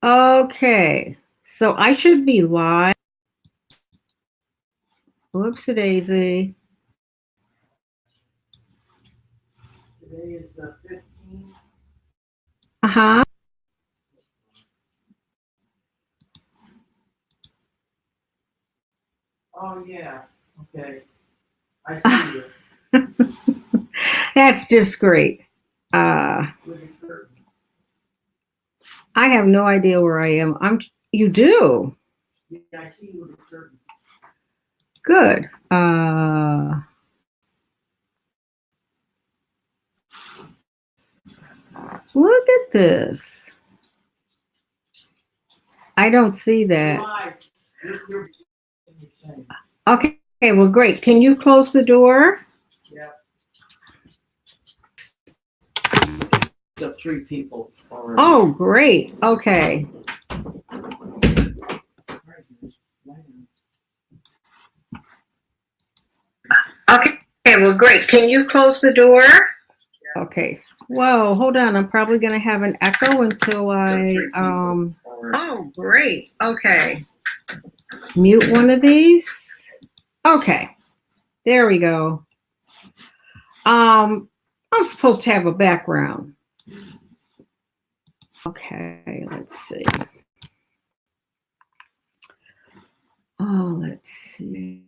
Okay, so I should be live. Whoops, daisy. Today is the 15th. Uh-huh. Oh, yeah. Okay. I see you. That's just great. Uh, With the curtain. I have no idea where I am. You do? Yeah, I see you with the curtain. Good. Look at this. I don't see that. Live. Okay, well, great. Can you close the door? Yeah. So 3 people already. Oh, great. Okay. Okay, well, great. Can you close the door? Okay. Whoa, hold on. I'm probably going to have an echo until Oh, great. Okay. Mute one of these. Okay. There we go. I'm supposed to have a background. Okay, let's see. Oh, let's see.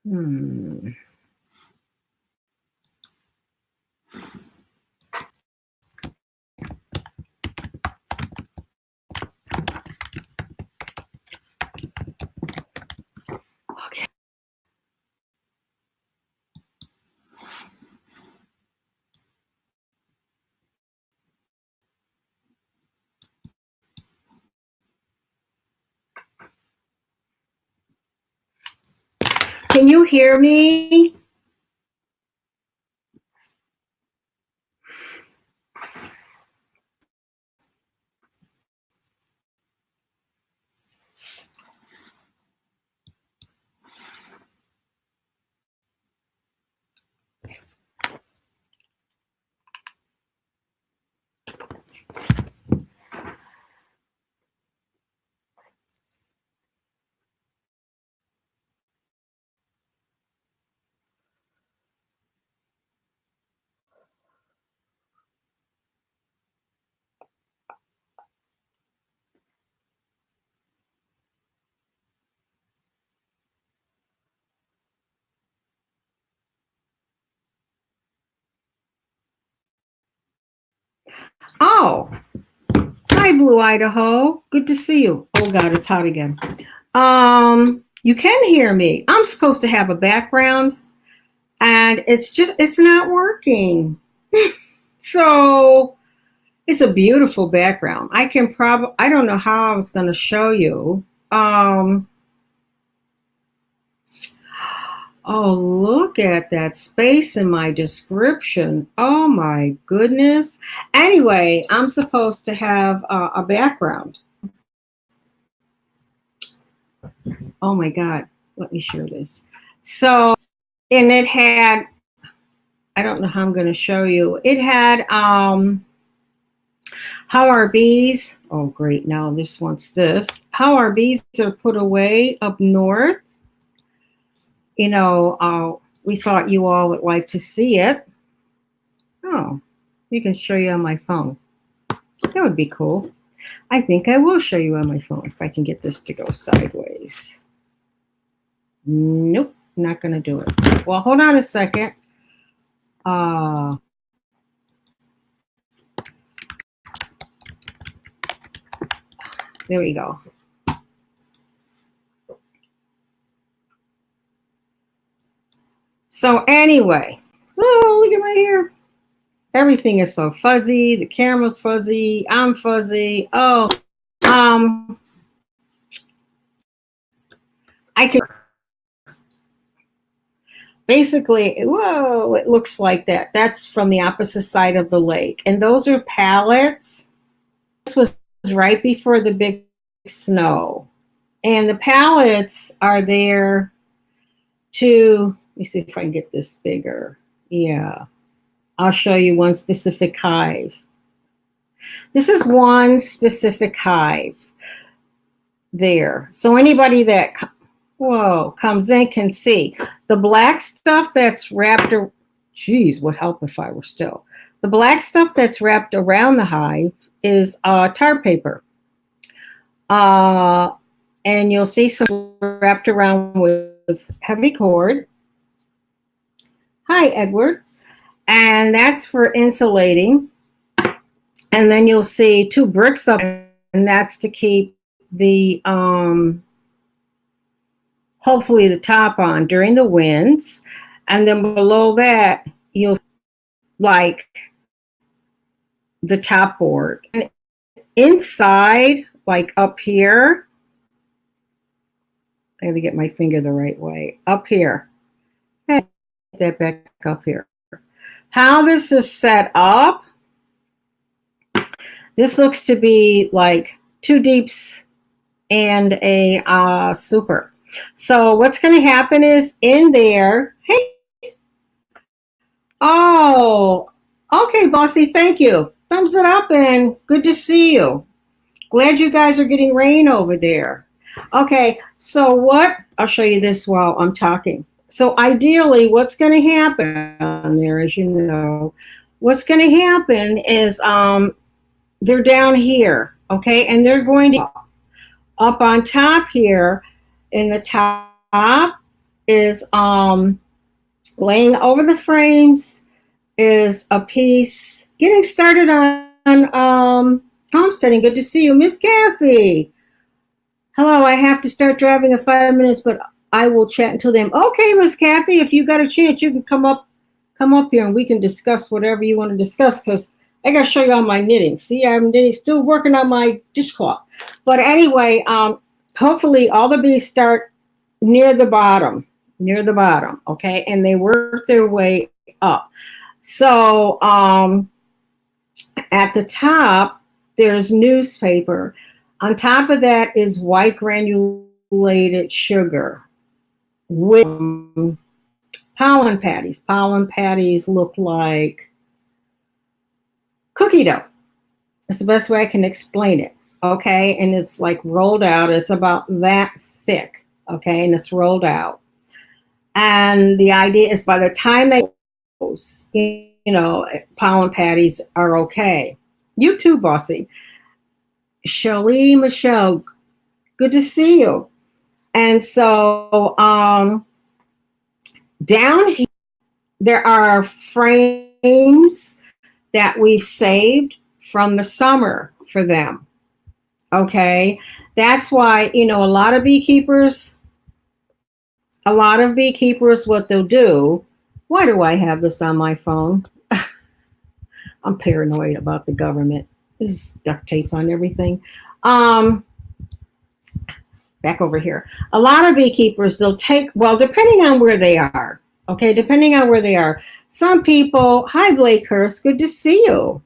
Hmm. Okay. Can you hear me? Oh, hi, Blue Idaho. Good to see you. Oh God, it's hot again. You can hear me. I'm supposed to have a background, and it's not working. So it's a beautiful background. I don't know how I was going to show you. Um, oh, look at that space in my description. Oh my goodness. Anyway, I'm supposed to have a background. Oh my God. Let me share this. So, and it had, I don't know how I'm going to show you. It had, how our bees, oh great, now this wants this. How our bees are put away up north. We thought you all would like to see it. Oh, you can show you on my phone. That would be cool. I think I will show you on my phone if I can get this to go sideways. Nope, not going to do it. Well, hold on a second. There we go. So anyway, oh, look at my hair. Everything is so fuzzy. The camera's fuzzy. I'm fuzzy. Oh, I can basically, whoa, it looks like that. That's from the opposite side of the lake. And those are pallets. This was right before the big snow. And the pallets are there to, let me see if I can get this bigger. Yeah. I'll show you one specific hive. This is one specific hive there. So anybody that comes in can see the black stuff that's wrapped. Geez, would help if I were still. The black stuff that's wrapped around the hive is tar paper. And you'll see some wrapped around with heavy cord. Hi, Edward. And that's for insulating. And then you'll see 2 bricks up, and that's to keep the hopefully the top on during the winds. And then below that, you'll like the top board. And inside, like up here, I gotta get my finger the right way. Up here. Get that back up here. How this is set up, this looks to be like 2 deeps and a super. So what's going to happen is in there, hey, oh, okay, Bossy, thank you. Thumbs it up and good to see you. Glad you guys are getting rain over there. Okay, so I'll show you this while I'm talking. So ideally, what's going to happen there, as you know, what's going to happen is they're down here, okay, and they're going to up on top here. In the top is laying over the frames is a piece. Getting started on homesteading. Good to see you, Miss Kathy. Hello, I have to start driving in 5 minutes, but I will chat until then. Okay, Miss Kathy, if you got a chance, you can come up here and we can discuss whatever you want to discuss, because I got to show you all my knitting. See, I'm knitting, still working on my dishcloth. But anyway, hopefully all the bees start near the bottom, okay? And they work their way up. So at the top, there's newspaper. On top of that is white granulated sugar with pollen patties. Pollen patties look like cookie dough. That's the best way I can explain it, okay? And it's like rolled out. It's about that thick, okay? And it's rolled out. And the idea is by the time they close, you know, pollen patties are okay. You too, Bossy. Shelly, Michelle, good to see you. And so down here, there are frames that we've saved from the summer for them. Okay, that's why, you know, a lot of beekeepers, what they'll do. Why do I have this on my phone? I'm paranoid about the government. There's duct tape on everything. Back over here. A lot of beekeepers, they'll take, well, depending on where they are. Okay, depending on where they are. Some people, hi Blakehurst, good to see you.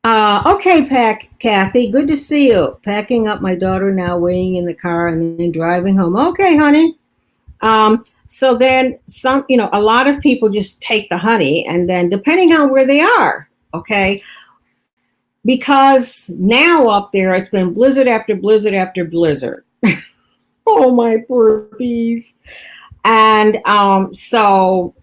Okay, Kathy, good to see you. Packing up my daughter now, waiting in the car and then driving home. Okay, honey. So then some, you know, a lot of people just take the honey and then depending on where they are, okay, because now up there it's been blizzard after blizzard after blizzard. Oh, my poor bees. And so,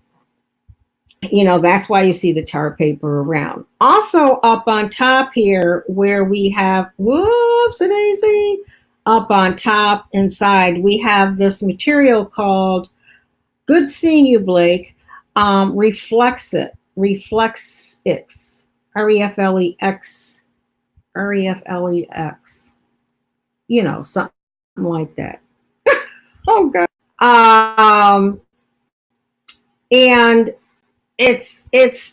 you know, that's why you see the tar paper around. Also up on top here where we have, whoops, a daisy, up on top inside, we have this material called, good seeing you, Blake, Reflexix, Reflex, you know, something like that. Oh, God. And it's,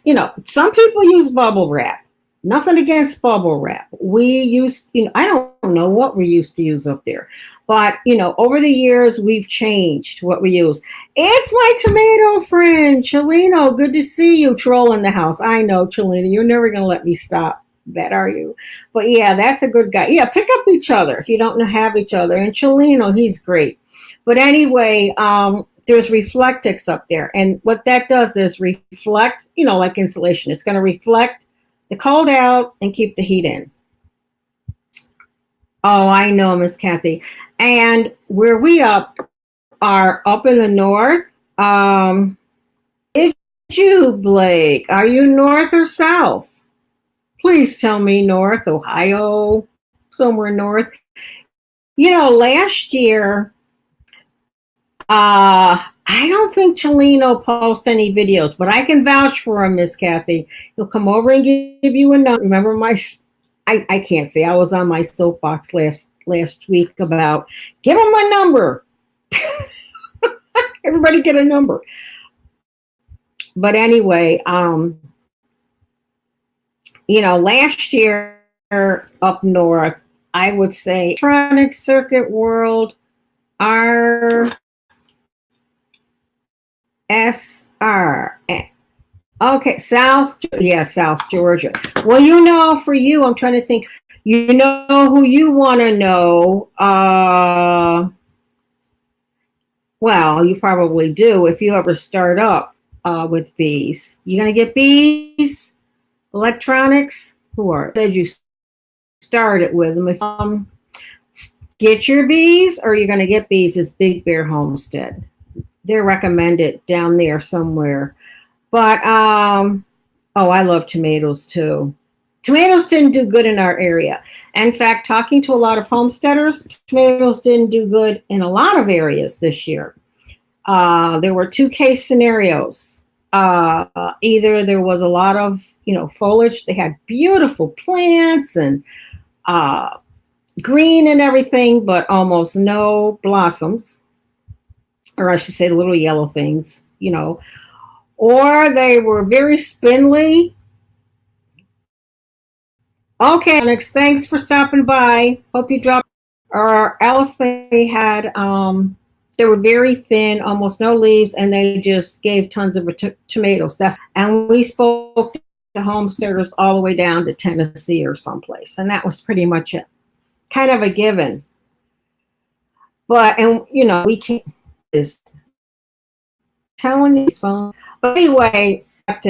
you know, some people use bubble wrap. Nothing against bubble wrap. We used, you know, I don't know what we used to use up there. But, you know, over the years, we've changed what we use. It's my tomato friend, Chelino. Good to see you, trolling the house. I know, Chelino, you're never going to let me stop that, are you? But, yeah, that's a good guy. Yeah, pick up each other if you don't have each other. And Chelino, he's great. But anyway, there's reflectix up there. And what that does is reflect, like insulation. It's going to reflect the cold out and keep the heat in. Oh, I know, Miss Kathy. And where we are up in the north. Did you, Blake? Are you north or south? Please tell me north, Ohio, somewhere north. Last year, I don't think Chelino posts any videos, but I can vouch for him, Miss Kathy. He'll come over and give you a number. Remember I can't say, I was on my soapbox last week about give him my number. Everybody get a number. But anyway, last year up north, I would say electronic circuit world RSR. Okay, South Georgia. Well, for you, I'm trying to think, who you want to know. Well, you probably do if you ever start up with bees. You gonna get bees, electronics. Who are said you started with them? If get your bees, or you're gonna get bees is Big Bear Homestead. They're recommended down there somewhere. But oh, I love tomatoes too. Tomatoes didn't do good in our area. In fact, talking to a lot of homesteaders, tomatoes didn't do good in a lot of areas this year. There were two case scenarios. Either there was a lot of, foliage. They had beautiful plants and green and everything, but almost no blossoms. Or I should say the little yellow things, Or they were very spindly. Okay, Alex, thanks for stopping by. Hope you dropped. Or else they had, they were very thin, almost no leaves, and they just gave tons of tomatoes. And we spoke to homesteaders all the way down to Tennessee or someplace, and that was pretty much it. Kind of a given. But, we can't is telling these phones. But anyway, and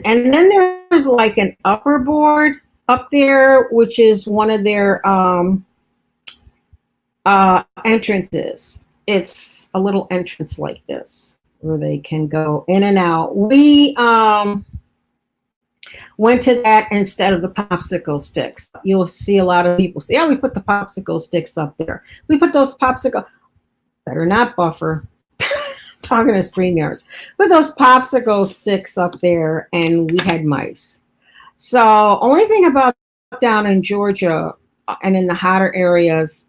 then there's like an upper board up there, which is one of their entrances. It's a little entrance like this where they can go in and out. We went to that instead of the popsicle sticks. You'll see a lot of people say, we put the popsicle sticks up there. We put those better not buffer. Talking to StreamYards. Put those popsicle sticks up there, and we had mice. So only thing about down in Georgia and in the hotter areas,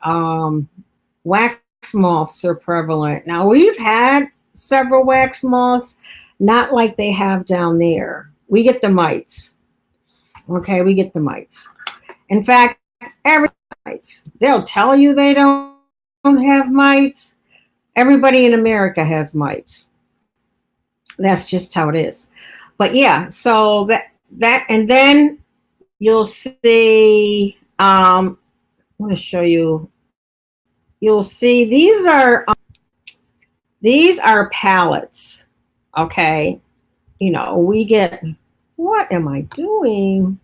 wax moths are prevalent. Now we've had several wax moths, not like they have down there. We get the mites. Okay, we get the mites. In fact, they'll tell you they don't have mites. Everybody in America has mites. That's just how it is. But yeah, so that and then you'll see, I want to show you. You'll see these are pallets. Okay. We get, what am I doing?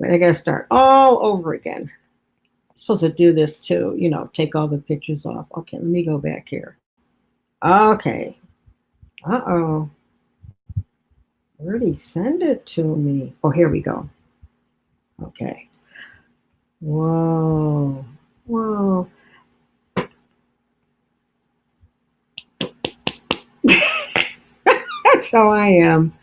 I gotta start all over again. I'm supposed to do this too, take all the pictures off. Okay, let me go back here. Okay. Uh-oh. Where did he send it to me? Oh, here we go. Okay. Whoa. That's how I am.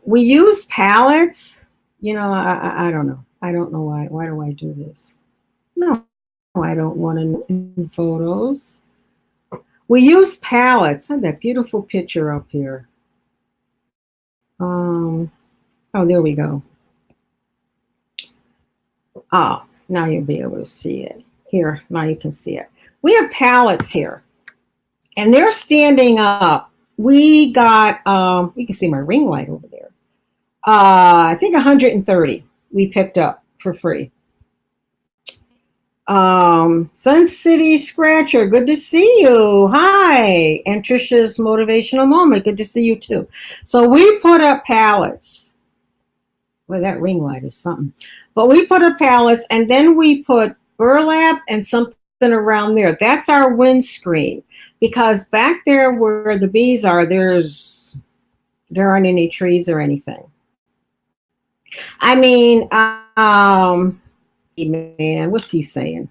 We use pallets. I don't know. I don't know why. Why do I do this? No, I don't want to know in photos. We use pallets. I have that beautiful picture up here. Oh, there we go. Oh, now you'll be able to see it. Here, now you can see it. We have pallets here, and they're standing up. We got, you can see my ring light over there. I think 130 we picked up for free. Sun City Scratcher, good to see you. Hi. And Trisha's Motivational Moment, good to see you too. So we put up pallets. Well, that ring light is something. But we put up pallets and then we put burlap and something around there. That's our windscreen because back there where the bees are, there aren't any trees or anything. I mean, man, what's he saying?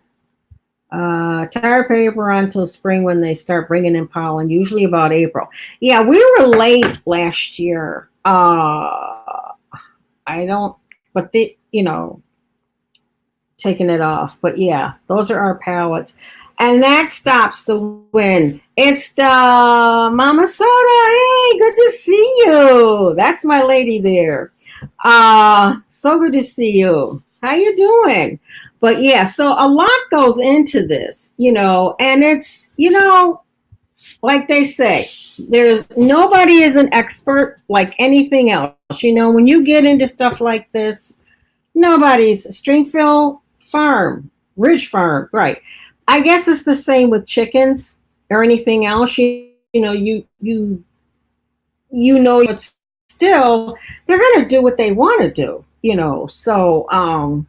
Tire paper until spring when they start bringing in pollen, usually about April. Yeah, we were late last year. I don't, but taking it off. But yeah, those are our pallets. And that stops the wind. It's the Mama Soda. Hey, good to see you. That's my lady there. So good to see you. How you doing? But yeah, so a lot goes into this, and it's, like they say, there's nobody is an expert like anything else. When you get into stuff like this, nobody's Stringfield Farm, Ridge Farm, right? I guess it's the same with chickens or anything else. But still they're gonna do what they want to do. So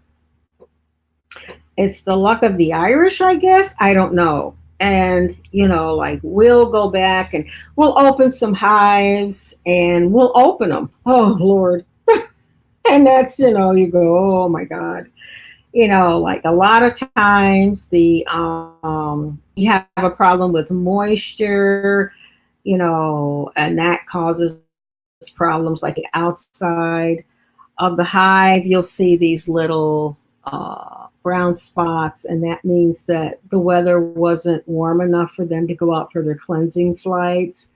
it's the luck of the Irish, I guess. I don't know. And, like we'll go back and we'll open some hives and we'll open them. Oh, Lord. And that's, you go, oh my God. Like a lot of times you have a problem with moisture, and that causes problems like outside of the hive. You'll see these little brown spots, and that means that the weather wasn't warm enough for them to go out for their cleansing flights.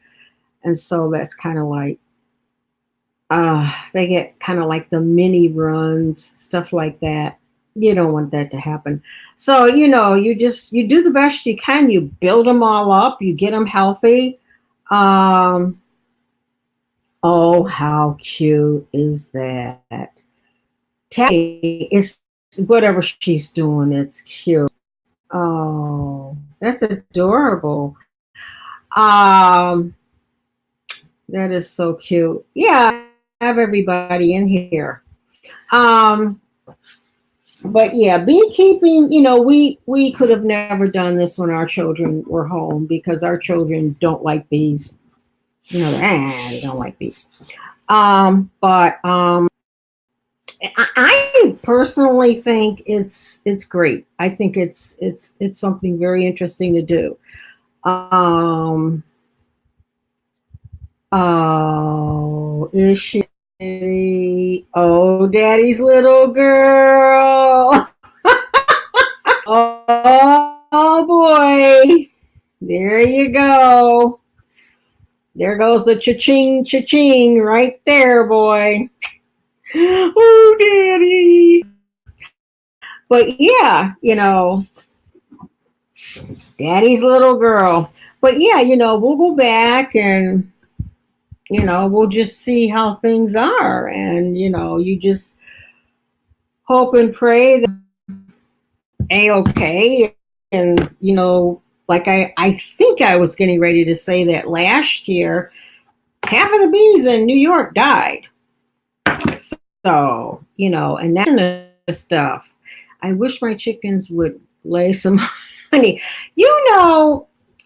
And so that's kind of like they get kind of like the mini runs, stuff like that. You don't want that to happen. So, you do the best you can. You build them all up, you get them healthy. Oh, how cute is that? Tabby is whatever she's doing, it's cute. Oh, that's adorable. Um, that is so cute. Yeah, have everybody in here. Um, but yeah, beekeeping, we could have never done this when our children were home because our children don't like bees. They don't like bees. But I personally think it's great. I think it's something very interesting to do. Oh, is she? Oh, Daddy's little girl. Oh boy. There you go. There goes the cha-ching, cha-ching right there, boy. Oh, Daddy. But yeah, Daddy's little girl. But yeah, we'll go back and, we'll just see how things are. And, you just hope and pray that A-okay. And, like I think I was getting ready to say that last year, half of the bees in New York died. So, and that kind of stuff. I wish my chickens would lay some honey.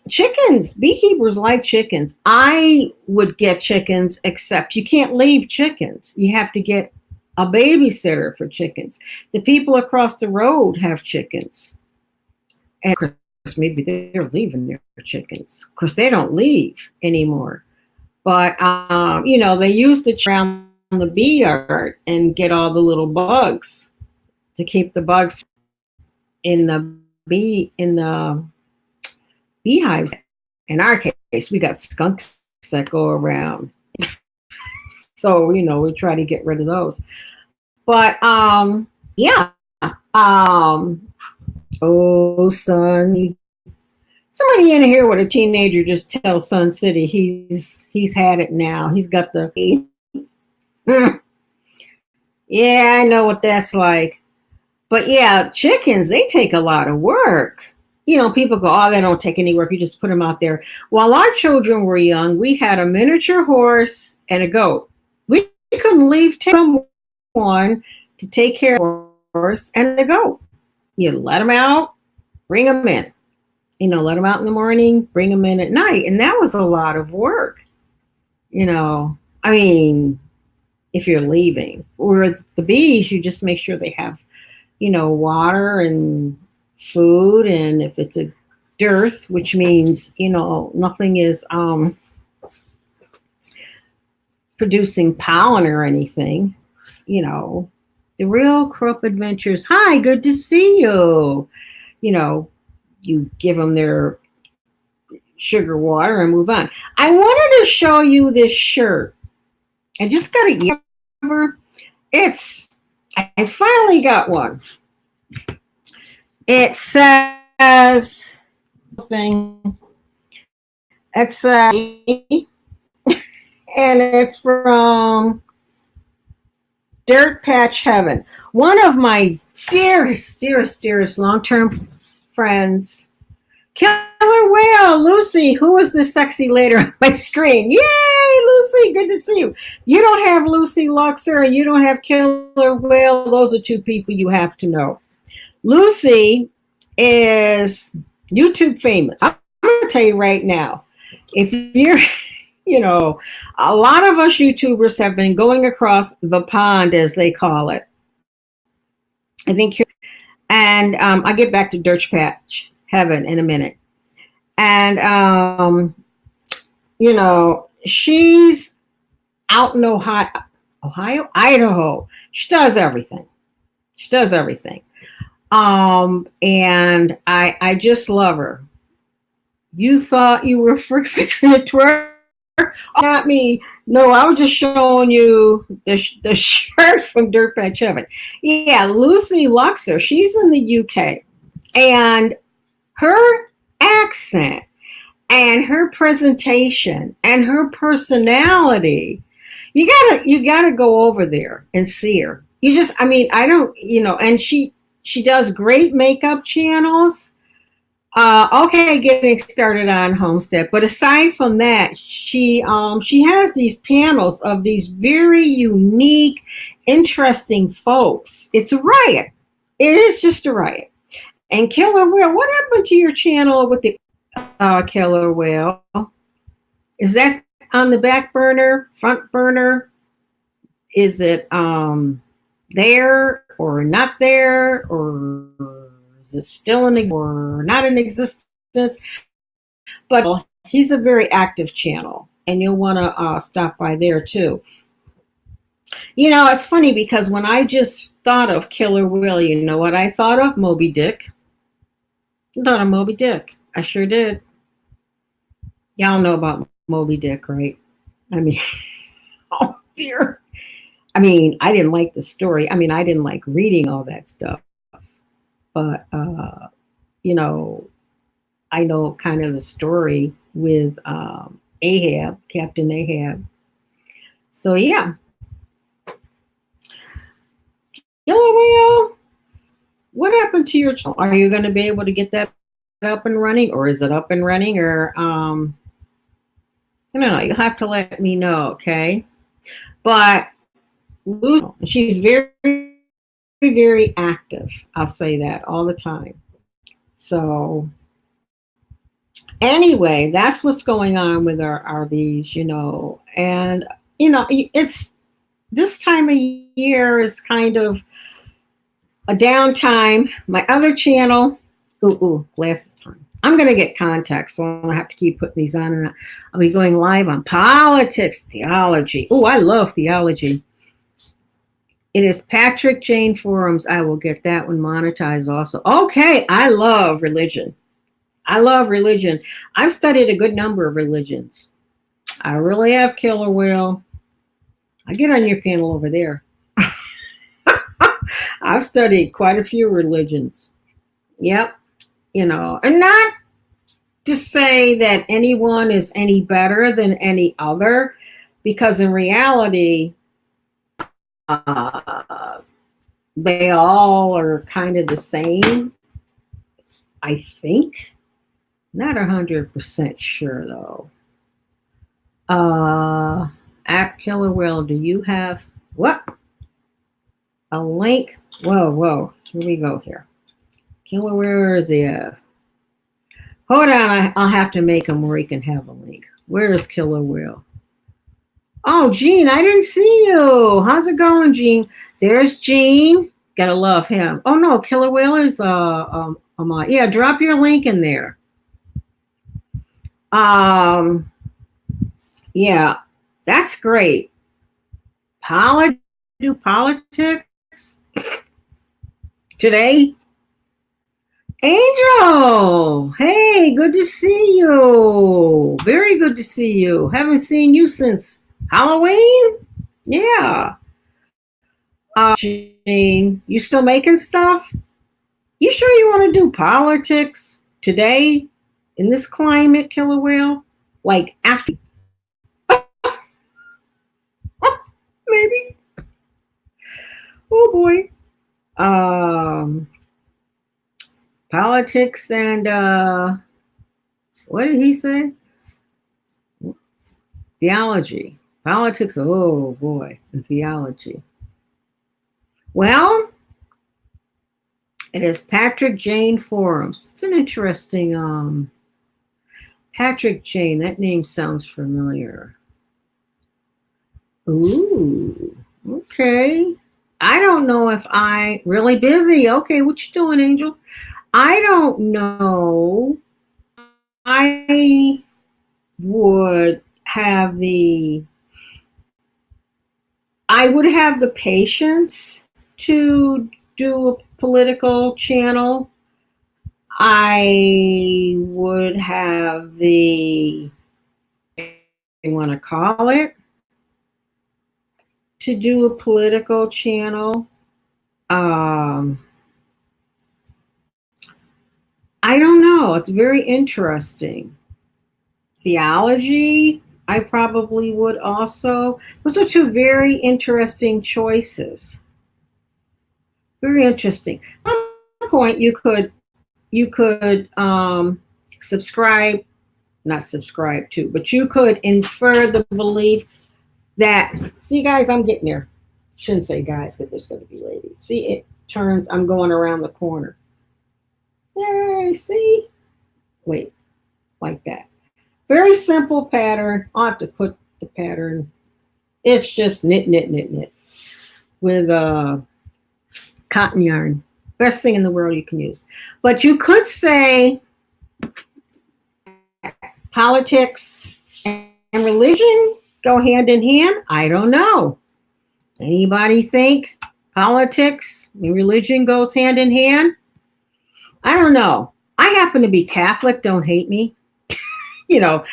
Chickens, beekeepers like chickens. I would get chickens, except you can't leave chickens. You have to get a babysitter for chickens. The people across the road have chickens. And of course, maybe they're leaving their chickens because they don't leave anymore. But, they use the around the bee yard and get all the little bugs to keep the bugs in the beehives. In our case, we got skunks that go around. So, we try to get rid of those. But yeah. Oh, son. Somebody in here with a teenager just tells Sun City he's had it now. He's got the yeah, I know what that's like. But yeah, chickens, they take a lot of work. People go, oh, they don't take any work. You just put them out there. While our children were young, we had a miniature horse and a goat. We couldn't leave someone to take care of the horse and the goat. You let them out, bring them in. Let them out in the morning, bring them in at night. And that was a lot of work. I mean, if you're leaving. Whereas the bees, you just make sure they have, water and food. And if it's a dearth, which means, nothing is producing pollen or anything, the real crop adventures. Hi, good to see you. You give them their sugar water and move on. I wanted to show you this shirt. I just got it. I finally got one. It says thing. It's and it's from Dirt Patch Heaven. One of my dearest long-term friends. Killer Whale, Lucy, who is the sexy lady on my screen? Yay, Lucy, good to see you. You don't have Lucy Luxor and you don't have Killer Whale. Those are two people you have to know. Lucy is YouTube famous. I'm going to tell you right now, if you're, a lot of us YouTubers have been going across the pond, as they call it. I think, and I'll get back to Dirt Patch Heaven in a minute. And, she's out in Idaho. She does everything. And I just love her. You thought you were fixing to twerk? Not me. No, I was just showing you the shirt from Dirt Patch Heaven. Yeah, Lucy Luxor. She's in the UK. And her accent and her presentation and her personality, you gotta go over there and see her. And she does great makeup channels. Okay, getting started on Homestead, but aside from that, she has these panels of these very unique, interesting folks. It's a riot. It is just a riot. And Killer Whale, what happened to your channel with the Killer Whale? Is that on the back burner, front burner? Is it there or not there, or is it still in or not in existence? But he's a very active channel, and you'll want to stop by there too. It's funny because when I just thought of Killer Whale, you know what I thought of? Moby Dick. I thought of Moby Dick. I sure did. Y'all know about Moby Dick, right? I mean, oh dear. I mean, I didn't like the story. I mean, I didn't like reading all that stuff. But, I know kind of the story with Ahab, Captain Ahab. So, yeah. Killer Whale, what happened to your channel? Are you going to be able to get that up and running, or is it up and running, or I don't know. You'll have to let me know, okay? But Lucy, she's very, very active. I'll say that all the time. So anyway, that's what's going on with our RVs, and it's this time of year is kind of a downtime. My other channel, glasses time. I'm going to get contacts, so I don't have to keep putting these on. And I'll be going live on politics, theology. Oh, I love theology. It is Patrick Jane Forums. I will get that one monetized also. Okay, I love religion. I've studied a good number of religions. I really have, Killer Whale. I get on your panel over there. I've studied quite a few religions. Yep. And not to say that anyone is any better than any other, because in reality, They all are kind of the same, I think. Not 100% sure though. App Killer Whale, do you have what? A link? Whoa, whoa. Here we go here. Killer, where is the hold on, I'll have to make him where he can have a link. Where is Killer Whale? Oh, Gene, I didn't see you. How's it going, Gene? There's Gene. Gotta love him. Oh no, Killer Whale is yeah, drop your link in there. Um yeah, that's great. Do politics today? Angel, hey, good to see you. Very good to see you. Haven't seen you since Halloween. Yeah. Jane, you still making stuff? You sure you want to do politics today in this climate, Killer Whale? Like after, maybe? Oh boy. Um, Politics and what did he say? Theology. Politics, oh boy, and theology. Well, it is Patrick Jane Forums. It's an interesting Patrick Jane. That name sounds familiar. Ooh, okay. I don't know if I really busy. Okay, what you doing, Angel? I don't know. I would have the I would have the patience to do a political channel. I would have the you want to call it to do a political channel. Um, I don't know. It's very interesting. Theology, I probably would also. Those are two very interesting choices. Very interesting. At one point, you could subscribe, not subscribe to, but you could infer the belief that. See, guys, I'm getting there. Shouldn't say guys because there's going to be ladies. See, it turns. I'm going around the corner. Yay! See, wait, like that. Very simple pattern. I'll have to put the pattern. It's just knit, knit, knit, knit with cotton yarn. Best thing in the world you can use. But you could say politics and religion go hand in hand. I don't know. Anybody think politics and religion goes hand in hand? I don't know. I happen to be Catholic. Don't hate me. You know.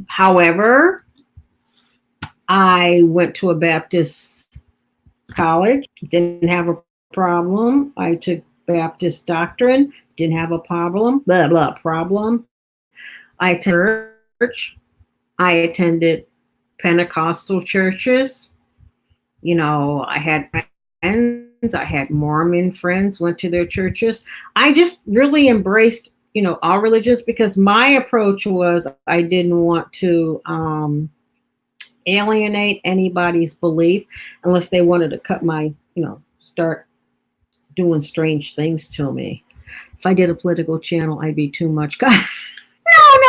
However, I went to a Baptist college. Didn't have a problem. I took Baptist doctrine. Didn't have a problem. Blah blah problem. I attended church. I attended Pentecostal churches. You know, I had friends. I had Mormon friends. Went to their churches. I just really embraced, all religions because my approach was I didn't want to alienate anybody's belief unless they wanted to cut my, start doing strange things to me. If I did a political channel, I'd be too much. No,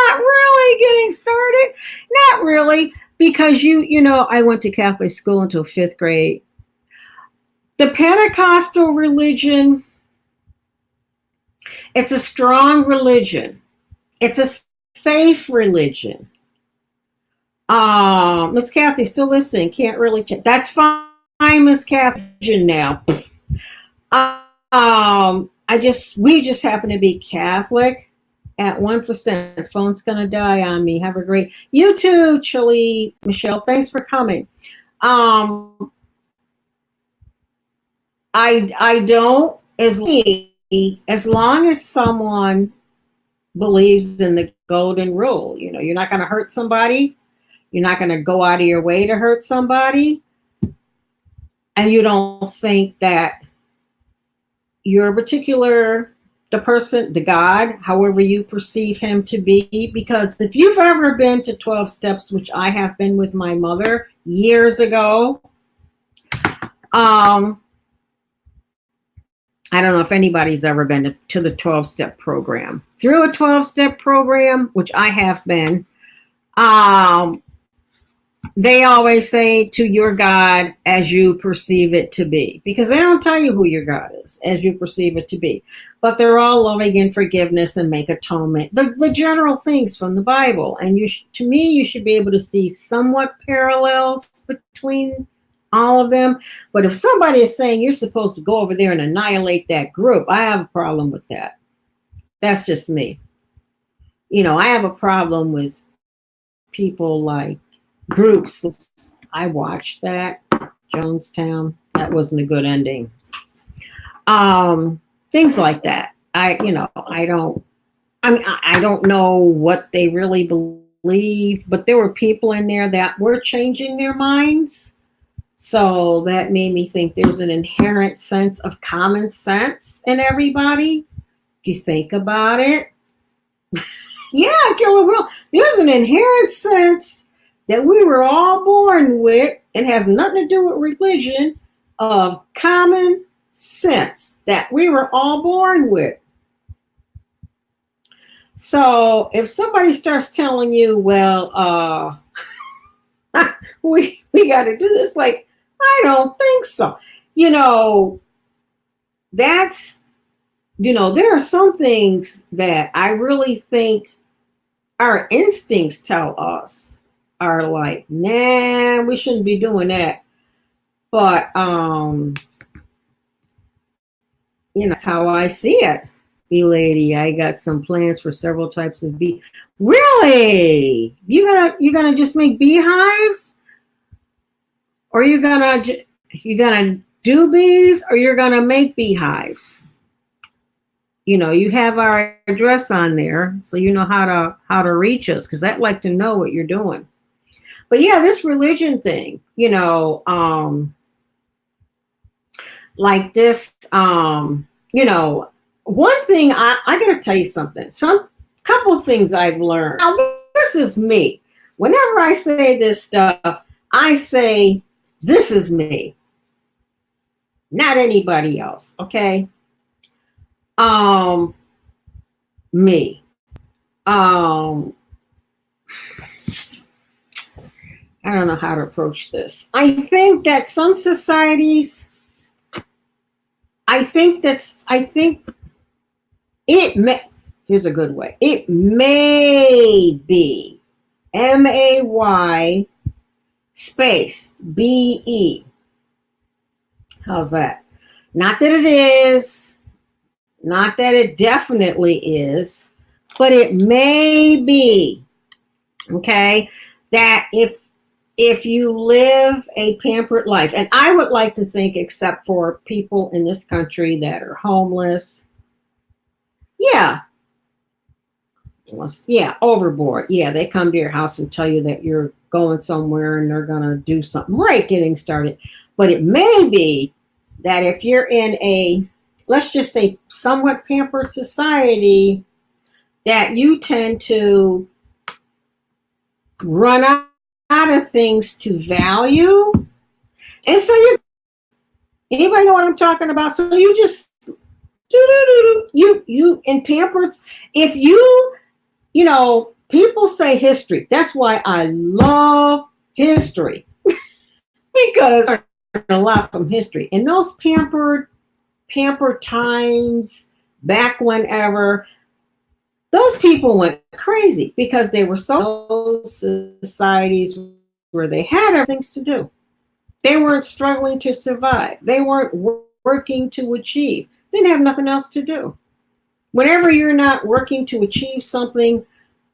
not really getting started. Not really, because I went to Catholic school until 5th grade. The Pentecostal religion, it's a strong religion. It's a safe religion. Miss Kathy, still listening. Can't really check. That's fine, Miss Kathy. Now, we just happen to be Catholic at 1%. Phone's gonna die on me. Have a great. You too, Chili Michelle. Thanks for coming. I don't as long as someone believes in the golden rule. You're not gonna hurt somebody. You're not going to go out of your way to hurt somebody. and you don't think that your particular, the person, the God, however you perceive him to be. Because if you've ever been to 12 steps, which I have been with my mother years ago, I don't know if anybody's ever been to the 12-step program. Through a 12-step program, which I have been, um, they always say to your God as you perceive it to be, because they don't tell you who your God is as you perceive it to be, but they're all loving and forgiveness and make atonement, the general things from the Bible. And to me, you should be able to see somewhat parallels between all of them. But if somebody is saying you're supposed to go over there and annihilate that group, I have a problem with that. That's just me. I have a problem with people like groups. I watched that Jonestown. That wasn't a good ending. Things like that. I don't know what they really believe, but there were people in there that were changing their minds. So that made me think there's an inherent sense of common sense in everybody. If you think about it, yeah, Killer Will, there's an inherent sense that we were all born with, and has nothing to do with religion, of common sense that we were all born with. So if somebody starts telling you, well, we got to do this, like, I don't think so. That's, there are some things that I really think our instincts tell us are like, nah, we shouldn't be doing that. But that's how I see it. Bee lady, I got some plans for several types of bee. Really? You gonna just make beehives? Or you gonna do bees, or you're gonna make beehives? You have our address on there, so you know how to reach us, because I'd like to know what you're doing. But yeah, this religion thing, like this, one thing I gotta tell you something. Some couple of things I've learned. Now, this is me. Whenever I say this stuff, I say this is me, not anybody else. Okay. Me. I don't know how to approach this. I think that some societies, I think it may, here's a good way. It may be MAY space BE. How's that? Not that it is, not that it definitely is, but it may be, okay, that if you live a pampered life, and I would like to think, except for people in this country that are homeless, yeah, overboard. Yeah, they come to your house and tell you that you're going somewhere and they're going to do something right getting started. But it may be that if you're in a, let's just say, somewhat pampered society, that you tend to run out of things to value. And so anybody know what I'm talking about? So you just you in pampered, if people say history. That's why I love history, because I learn a lot from history. In those pampered times, back whenever, those people went crazy because they were so societies where they had other things to do. They weren't struggling to survive. They weren't working to achieve. They didn't have nothing else to do. Whenever you're not working to achieve something,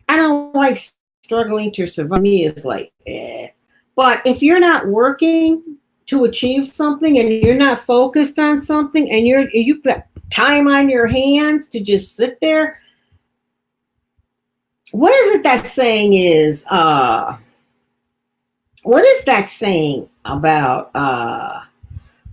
I don't like struggling to survive. Me is like, eh. But if you're not working to achieve something and you're not focused on something and you've got time on your hands to just sit there, what is it that saying is? What is that saying about?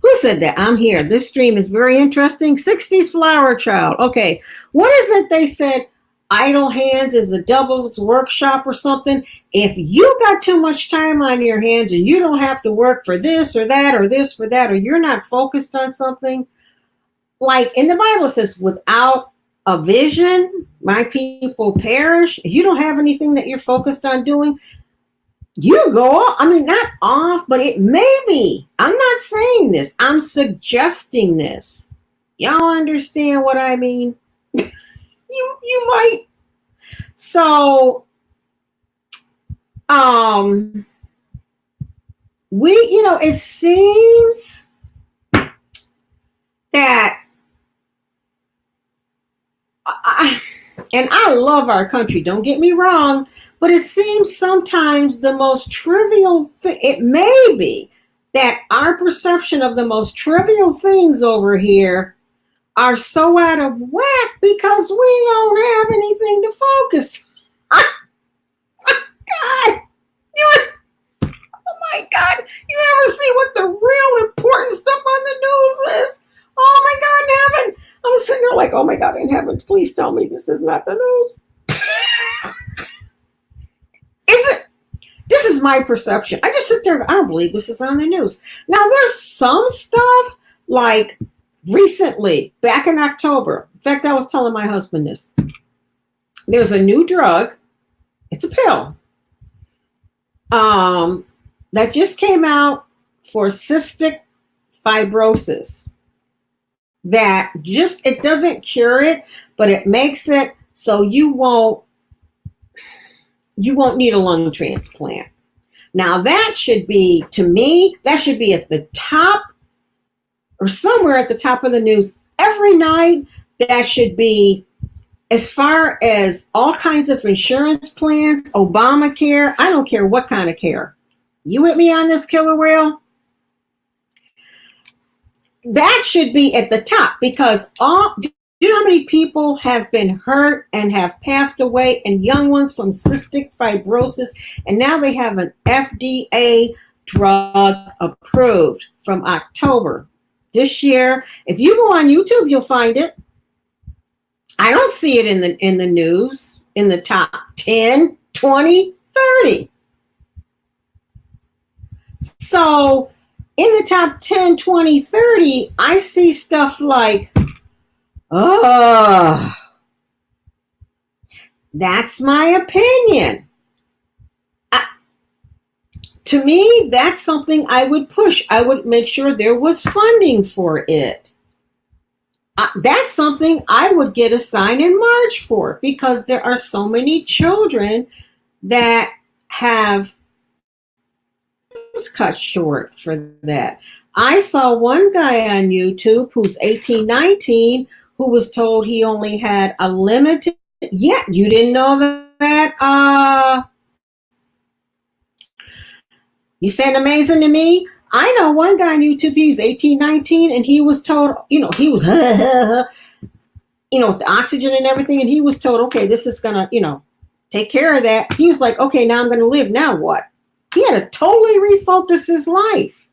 Who said that? I'm here. This stream is very interesting. 60s flower child. Okay. What is it they said? Idle hands is a devil's workshop or something. If you got too much time on your hands and you don't have to work for this or that or this for that, or you're not focused on something, like in the Bible it says, without a vision, my people perish. If you don't have anything that you're focused on doing, you go off. I mean, not off, but it may be. I'm not saying this. I'm suggesting this. Y'all understand what I mean? You might. So, it seems that and I love our country, don't get me wrong, but it seems sometimes the most trivial thing, it may be that our perception of the most trivial things over here are so out of whack because we don't have anything to focus on. God, oh my God, you ever see what the real important stuff on the news is? Oh my God, in heaven. I'm sitting there like, oh my God, in heaven, please tell me this is not the news. Is it? This is my perception. I just sit there, I don't believe this is on the news. Now, there's some stuff like recently, back in October. In fact, I was telling my husband this. There's a new drug. It's a pill. That just came out for cystic fibrosis. That just, it doesn't cure it, but it makes it so you won't need a lung transplant. Now that should be, to me, that should be at the top or somewhere at the top of the news every night. That should be, as far as all kinds of insurance plans, Obamacare, I don't care what kind of care. You with me on this, Killer Whale? That should be at the top because do you know how many people have been hurt and have passed away, and young ones from cystic fibrosis, and now they have an FDA drug approved from October this year. If you go on YouTube, you'll find it. I don't see it in the news in the top 10, 20, 30. So in the top 10, 20, 30, I see stuff like, oh, that's my opinion. To me, that's something I would push. I would make sure there was funding for it. That's something I would get a sign and march for, because there are so many children that have cut short for that. I saw one guy on YouTube who's 18, 19, who was told he only had a limited, yeah, you didn't know that? You sound amazing to me. I know one guy on YouTube, he was 18, 19, and he was told, he was, with the oxygen and everything, and he was told, okay, this is gonna, take care of that. He was like, okay, now I'm gonna live, now what? He had to totally refocus his life,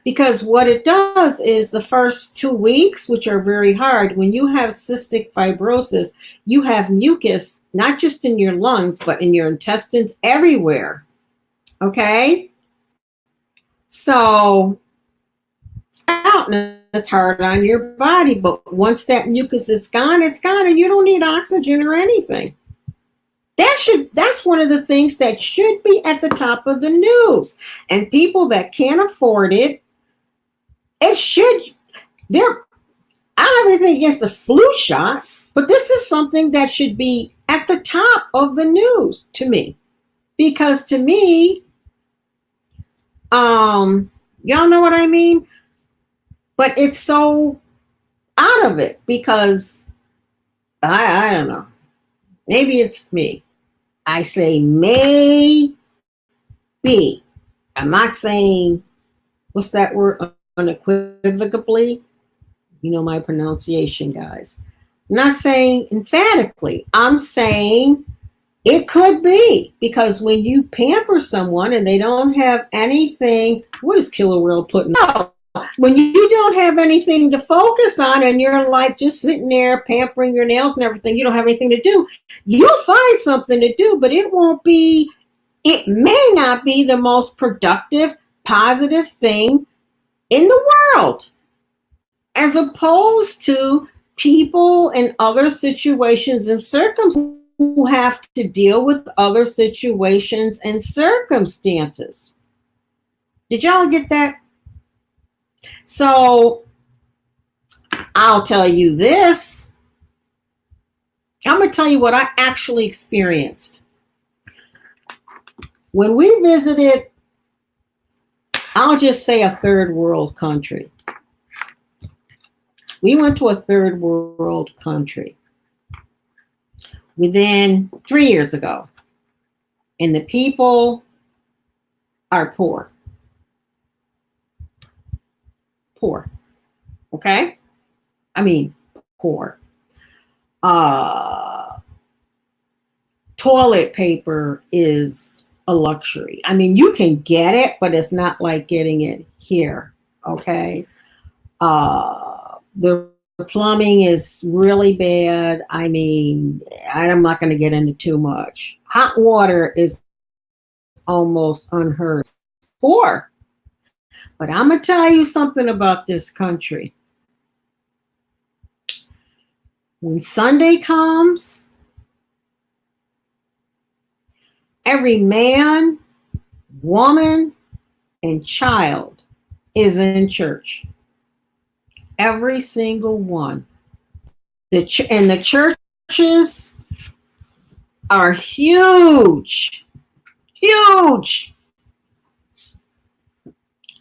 because what it does is the first 2 weeks, which are very hard, when you have cystic fibrosis, you have mucus, not just in your lungs, but in your intestines, everywhere. Okay? So, I don't know, it's hard on your body, but once that mucus is gone, and you don't need oxygen or anything. That's one of the things that should be at the top of the news. And people that can't afford it, I don't have anything against the flu shots, but this is something that should be at the top of the news to me. Because to me, y'all know what I mean? But it's so out of it because I don't know. Maybe it's me. I say maybe. I'm not saying, what's that word, unequivocally? You know my pronunciation, guys. I'm not saying emphatically. I'm saying it could be, because when you pamper someone and they don't have anything, what is Killer Whale putting? Oh, when you don't have anything to focus on and you're like just sitting there pampering your nails and everything, you don't have anything to do, you'll find something to do, but it may not be the most productive, positive thing in the world, as opposed to people in other situations and circumstances who have to deal with other situations and circumstances. Did y'all get that? So I'll tell you this. I'm going to tell you what I actually experienced. When we visited, I'll just say a third world country. We went to a third world country within 3 years ago, and the people are poor. Poor. Okay? I mean, poor. Toilet paper is a luxury. I mean, you can get it, but it's not like getting it here. Okay? The plumbing is really bad. I mean, I'm not going to get into too much. Hot water is almost unheard of. Poor. But I'm going to tell you something about this country. When Sunday comes, every man, woman, and child is in church. Every single one. And the churches are huge. Huge.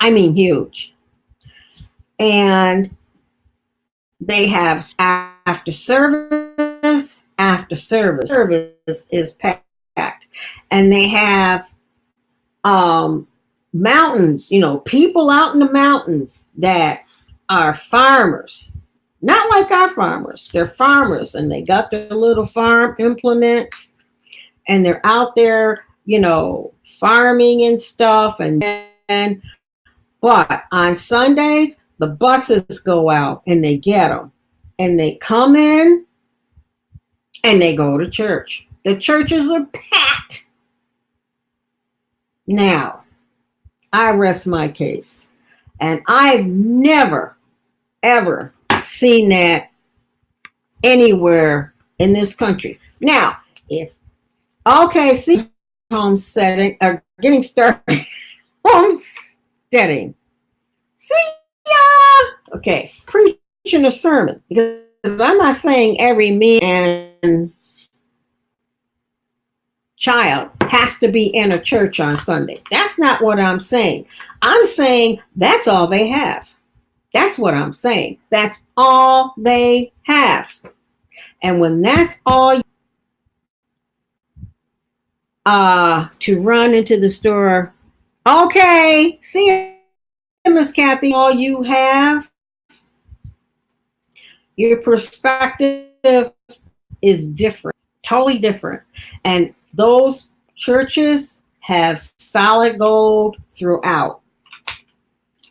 I mean, huge. And they have after service is packed. And they have mountains, people out in the mountains that are farmers. Not like our farmers. They're farmers, and they got their little farm implements, and they're out there, farming and stuff. But on Sundays, the buses go out and they get them, and they come in and they go to church. The churches are packed. Now, I rest my case, and I've never, ever seen that anywhere in this country. Now, homesteading are getting started. Homesteading. See ya. Okay, preaching a sermon, because I'm not saying every man and child has to be in a church on Sunday. That's not what I'm saying. I'm saying that's all they have. That's what I'm saying. That's all they have. And when that's all to run into the store, okay, see you, Miss Kathy, all you have, your perspective is different, totally different. And those churches have solid gold throughout.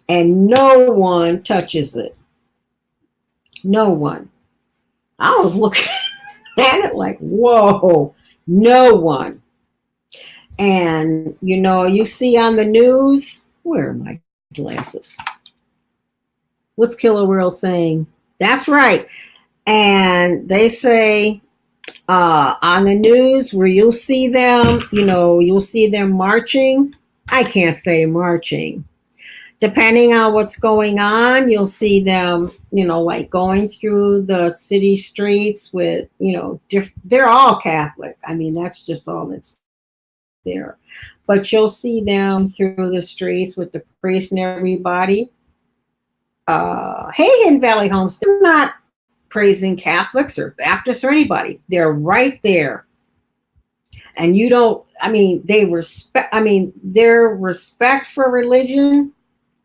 And no one touches it. No one. I was looking at it like, whoa, no one. And, you see on the news, where are my glasses? What's Killer World saying? That's right. And they say on the news where you'll see them, you'll see them marching. I can't say marching. Depending on what's going on, you'll see them, like going through the city streets with, they're all Catholic. I mean, that's just all that's there. But you'll see them through the streets with the priest and everybody. Hidden Valley Homestead is not praising Catholics or Baptists or anybody. They're right there. And their respect for religion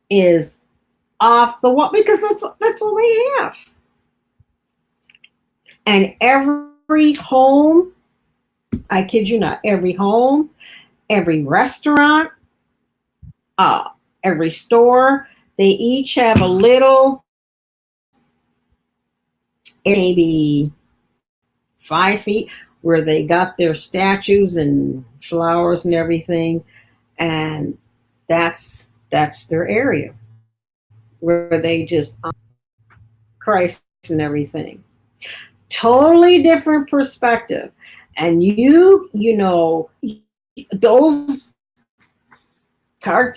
is off the wall, because that's all they have. And every home, I kid you not, every home, every restaurant, every store, They each have a little, maybe 5 feet, where they got their statues and flowers and everything, and that's their area where they just Christ and everything. Totally different perspective, and you know those car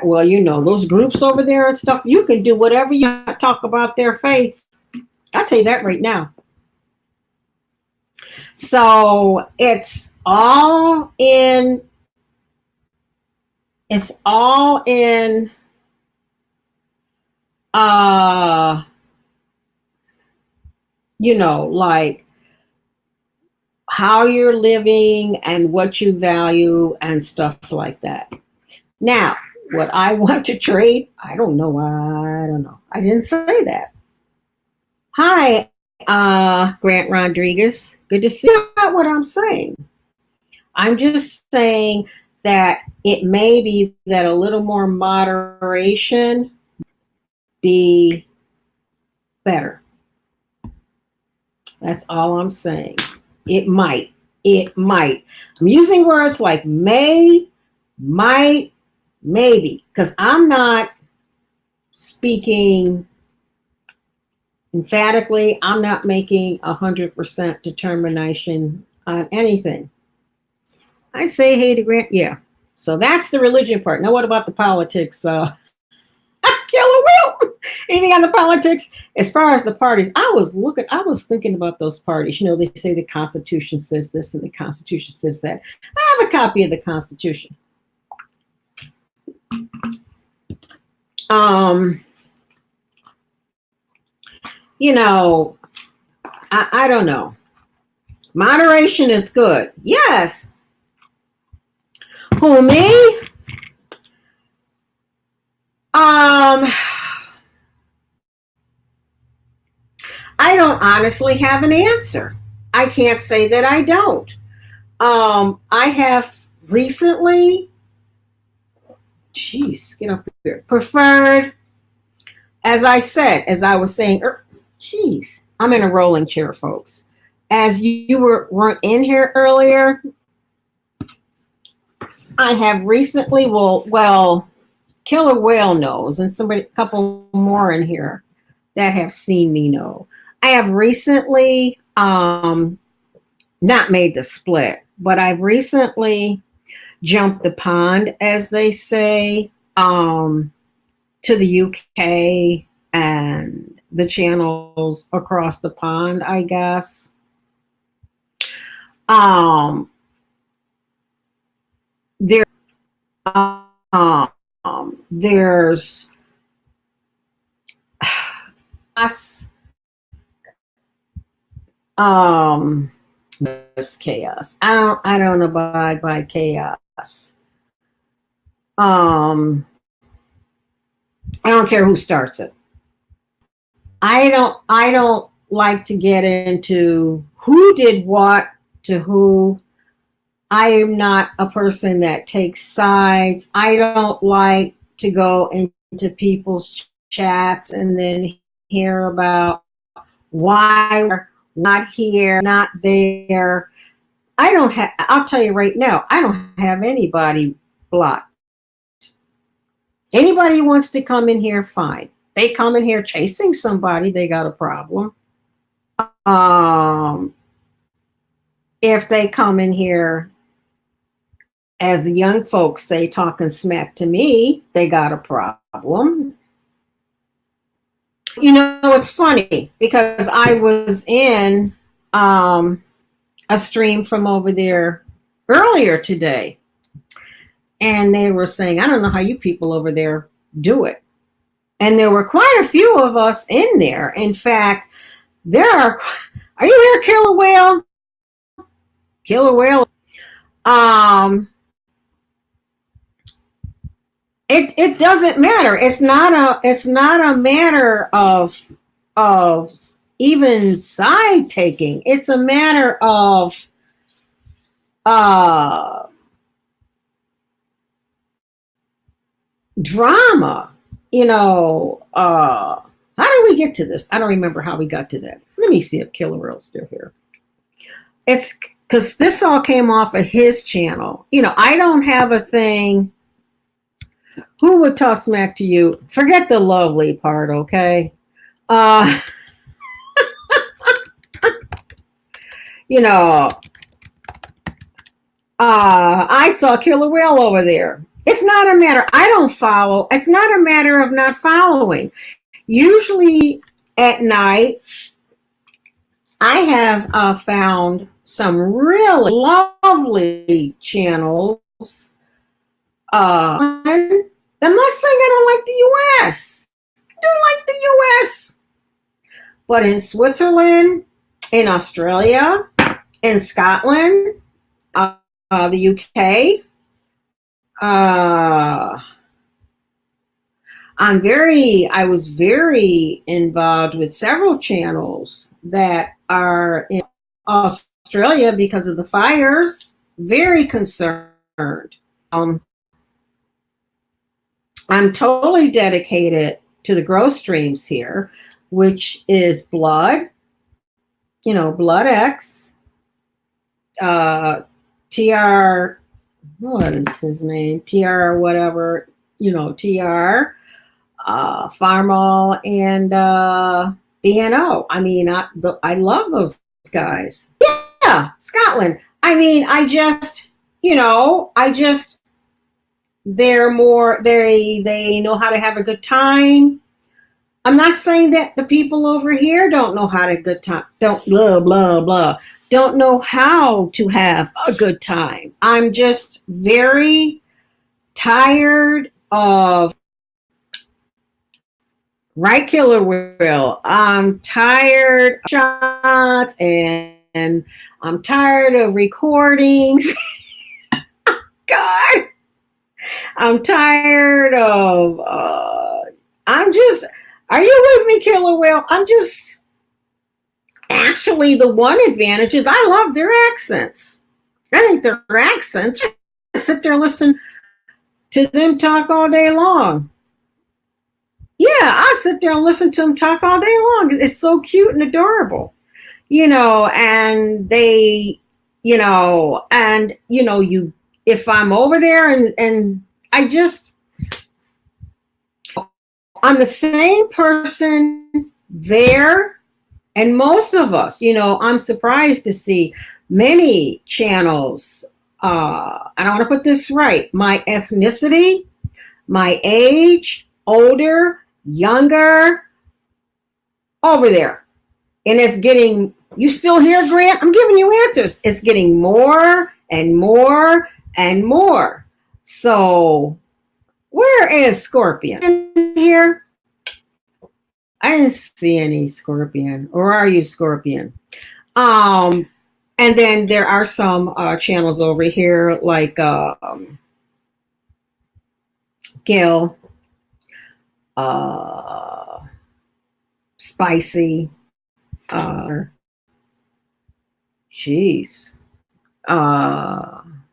well, you know, those groups over there and stuff, you can do whatever you talk about their faith. I'll tell you that right now. So it's all in uh you know, like how you're living and what you value and stuff like that. Now, what I want to trade, I don't know. I don't know. I didn't say that. Hi, Grant Rodriguez. Good to see you. That's what I'm saying. I'm just saying that it may be that a little more moderation be better. That's all I'm saying. It might. It might. I'm using words like may, might, maybe, because I'm not speaking emphatically. I'm not making 100% determination on anything. I say hey to Grant. Yeah. So that's the religion part. Now, what about the politics? Killer Will. Anything on the politics? As far as the parties, I was thinking about those parties. You know, they say the Constitution says this and the Constitution says that. I have a copy of the Constitution. You know, I don't know. Moderation is good. Yes. Who, me? I don't honestly have an answer. I can't say that I don't. I have recently, geez, get up here, preferred, as I said, as I was saying, geez, I'm in a rolling chair, folks. As you weren't in here earlier, I have recently, well, Killer Whale knows, and a couple more in here that have seen me know. I have recently not made the split, but I've recently jumped the pond, as they say, to the UK and the channels across the pond, I guess. There's this chaos. I don't abide by chaos. I don't care who starts it. I don't like to get into who did what to who. I am not a person that takes sides. I don't like to go into people's chats and then hear about why we're not here, not there. I'll tell you right now, I don't have anybody blocked. Anybody who wants to come in here, fine. They come in here chasing somebody, they got a problem. If they come in here, as the young folks say, talking smack to me, they got a problem. You know, it's funny because I was in a stream from over there earlier today, and they were saying, I don't know how you people over there do it. And there were quite a few of us in there. In fact, are you here, Killer Whale? Killer Whale. It doesn't matter. It's not a matter of even side taking. It's a matter of drama. How did we get to this? I don't remember how we got to that. Let me see if Killer Whale's still here. It's because this all came off of his channel. I don't have a thing. Who would talk smack to you? Forget the lovely part, okay? Uh, you know, I saw Killer Whale over there. It's not a matter, I don't follow. It's not a matter of not following. Usually at night, I have found some really lovely channels. I'm not saying I don't like the U.S. I don't like the U.S. But in Switzerland, in Australia, in Scotland, the U.K., I was very involved with several channels that are in Australia because of the fires. Very concerned. I'm totally dedicated to the growth streams here, which is blood, blood X, TR, what is his name? TR, whatever, TR, Farmal, and BNO. I mean, I love those guys. Yeah, Scotland. I mean, they know how to have a good time. I'm not saying that the people over here don't know how to good time, don't blah blah blah, don't know how to have a good time. I'm just very tired of Killer Whale. I'm tired of shots and I'm tired of recordings. God. I'm tired of, are you with me, Killer Whale? Actually, the one advantage is I love their accents. I think their accents, I sit there and listen to them talk all day long. Yeah, I sit there and listen to them talk all day long. It's so cute and adorable, and they, if I'm over there and I'm the same person there, and most of us, I'm surprised to see many channels. I don't want to put this right. My ethnicity, my age, older, younger, over there. And it's getting, you still here, Grant? I'm giving you answers. It's getting more and more and more. So, where is Scorpion? Here? I didn't see any Scorpion. Or are you Scorpion? And then there are some channels over here like Gil, Spicy,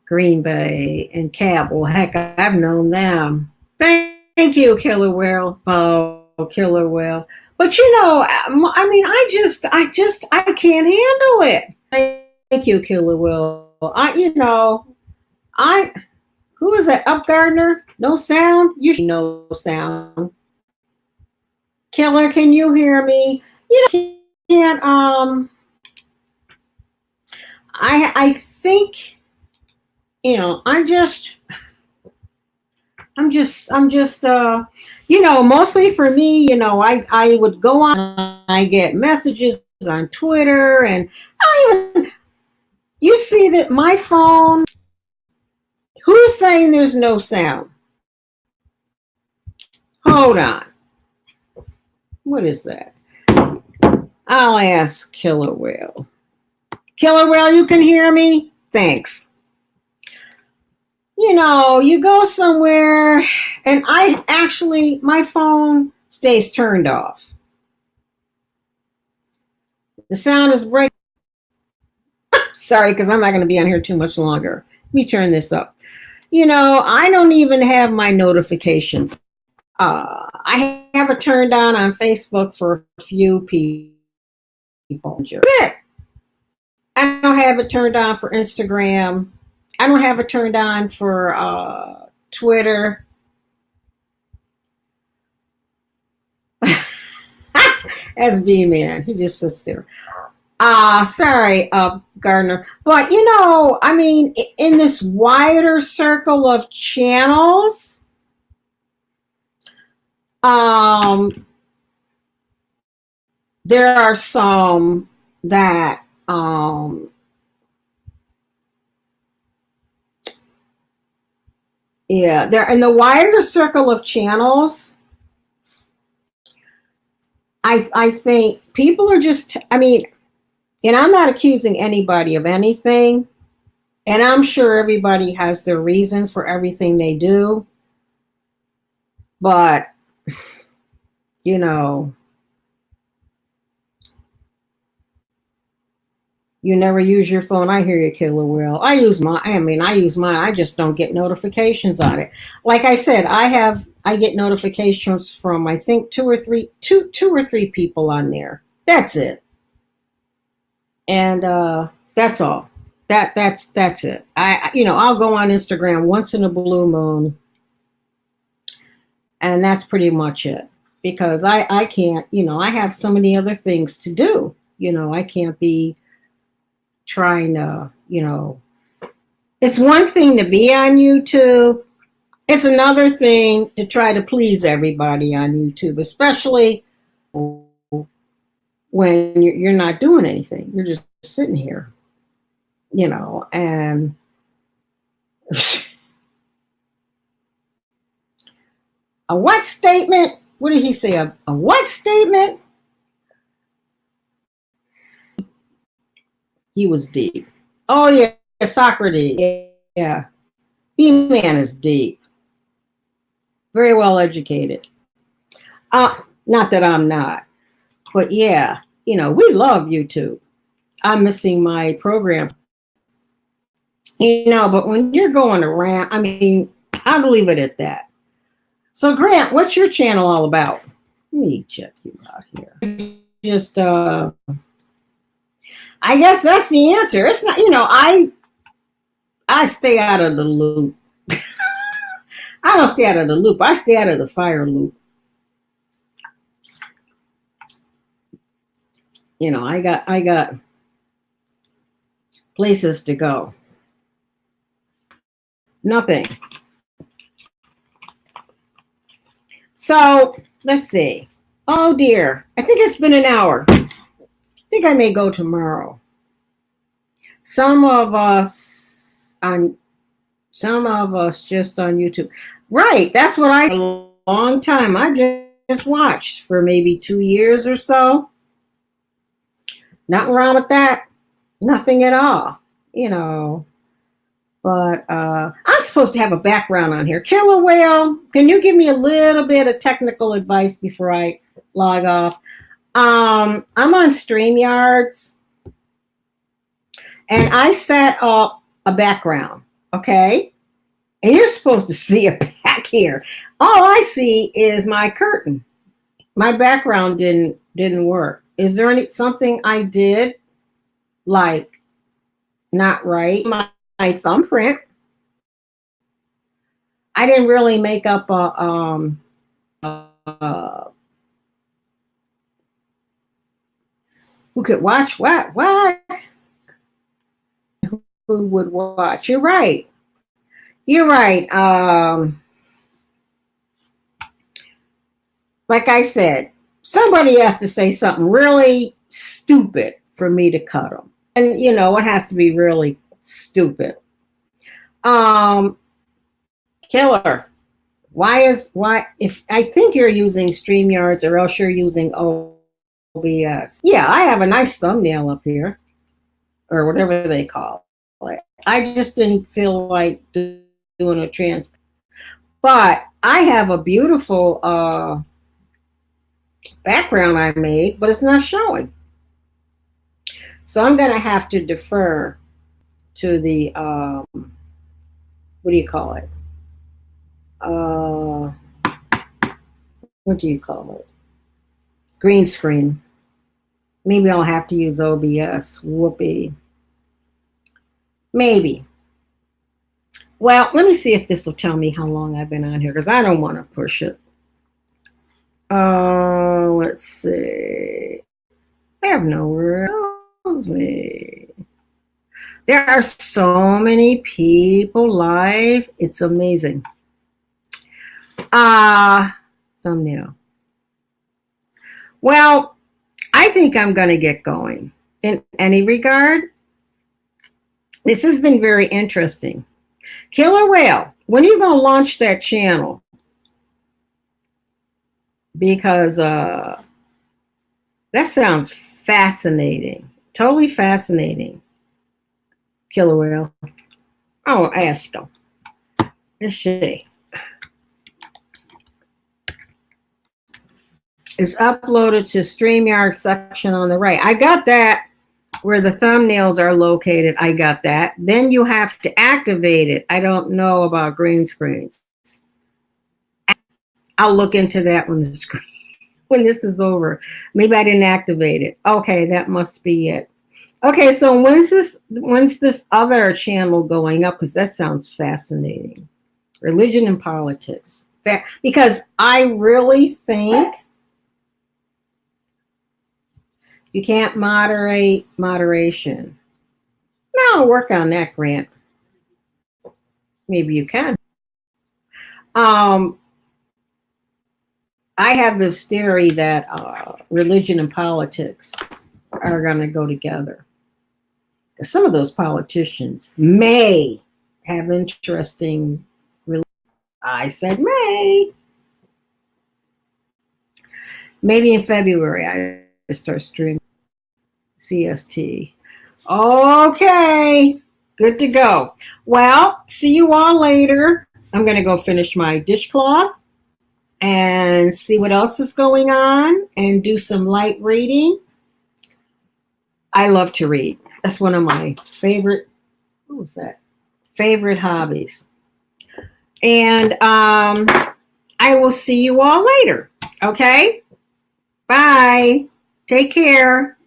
Green Bay, and Cab. Well, heck, I've known them. Thank you, Killer Whale. Oh, Killer Whale. But I mean, I can't handle it. Thank you, Killer Whale. Who is that? Up Gardner? No sound? You should no sound. Killer, can you hear me? Can't, I think, mostly for me, I would go on, I get messages on Twitter, and you see that my phone, who's saying there's no sound? Hold on. What is that? I'll ask Killer Whale. Killer Whale, you can hear me? Thanks. You go somewhere and my phone stays turned off. The sound is breaking. Sorry, because I'm not going to be on here too much longer. Let me turn this up. I don't even have my notifications. I have it turned on Facebook for a few people. That's it. I don't have it turned on for Instagram. I don't have it turned on for Twitter. That's B man. He just sits there. Sorry, Gardner. But I mean, in this wider circle of channels, there are some that yeah, they're in the wider circle of channels. I think people are just, I mean, and I'm not accusing anybody of anything, and I'm sure everybody has their reason for everything they do, but you know, you never use your phone. I hear you, Killer Will. I use mine. I use mine. I just don't get notifications on it. Like I said, I get notifications from I think two or three people on there. That's it. And that's all. That's it. I'll go on Instagram once in a blue moon, and that's pretty much it. Because I can't, I have so many other things to do. I can't be trying to, it's one thing to be on YouTube. It's another thing to try to please everybody on YouTube, especially when you're not doing anything. You're just sitting here, and a what statement? What did he say? A what statement? He was deep. Oh, yeah, Socrates. Yeah. B-Man is deep. Very well educated. Not that I'm not. But yeah, we love YouTube. I'm missing my program. But when you're going around, I mean, I'll leave it at that. So Grant, what's your channel all about? Let me check you out here. Just I guess that's the answer. It's not, I stay out of the loop. I don't stay out of the loop. I stay out of the fire loop. I got places to go. Nothing. So let's see. Oh dear. I think it's been an hour. I think I may go tomorrow. Some of us just on YouTube. Right. That's what a long time. I just watched for maybe 2 years or so. Nothing wrong with that. Nothing at all. But I'm supposed to have a background on here. Killer Whale, can you give me a little bit of technical advice before I log off? I'm on StreamYards, and I set up a background, okay? And you're supposed to see it back here. All I see is my curtain. My background didn't work. Is there something I did like not right? My thumbprint. I didn't really make up who could watch what? Who would watch? You're right. Like I said, somebody has to say something really stupid for me to cut them. And it has to be really stupid. Killer, why if I think you're using StreamYards or else you're using OBS. Yeah, I have a nice thumbnail up here, or whatever they call it. I just didn't feel like doing a trans, but I have a beautiful background I made, but it's not showing. So I'm gonna have to defer to the what do you call it? Uh, what do you call it? Green screen. Maybe I'll have to use OBS. Whoopee. Maybe. Well, let me see if this will tell me how long I've been on here because I don't want to push it. Let's see. I have nowhere else me. There are so many people live. It's amazing. Thumbnail. Well, I think I'm going to get going. In any regard, this has been very interesting. Killer Whale, when are you going to launch that channel? Because that sounds fascinating. Totally fascinating. Killer Whale. Oh, ask them. Let's see. It's uploaded to StreamYard section on the right. I got that where the thumbnails are located. I got that. Then you have to activate it. I don't know about green screens. I'll look into that when when this is over. Maybe I didn't activate it. Okay, that must be it. Okay, so when's this other channel going up? Because that sounds fascinating. Religion and politics. Because I really think you can't moderate moderation. No, work on that, Grant. Maybe you can. I have this theory that religion and politics are going to go together. Some of those politicians may have interesting. I said may. Maybe in February I start streaming CST. Okay, good to go. Well, see you all later. I'm going to go finish my dishcloth and see what else is going on and do some light reading. I love to read. That's one of my favorite, what was that? Favorite hobbies. And I will see you all later. Okay? Bye. Take care.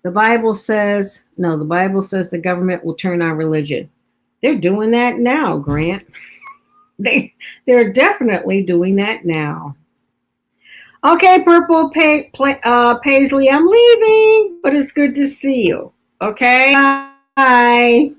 The Bible says the government will turn on religion. They're doing that now, Grant. They're definitely doing that now. Okay, Purple Paisley, I'm leaving, but it's good to see you. Okay? Bye.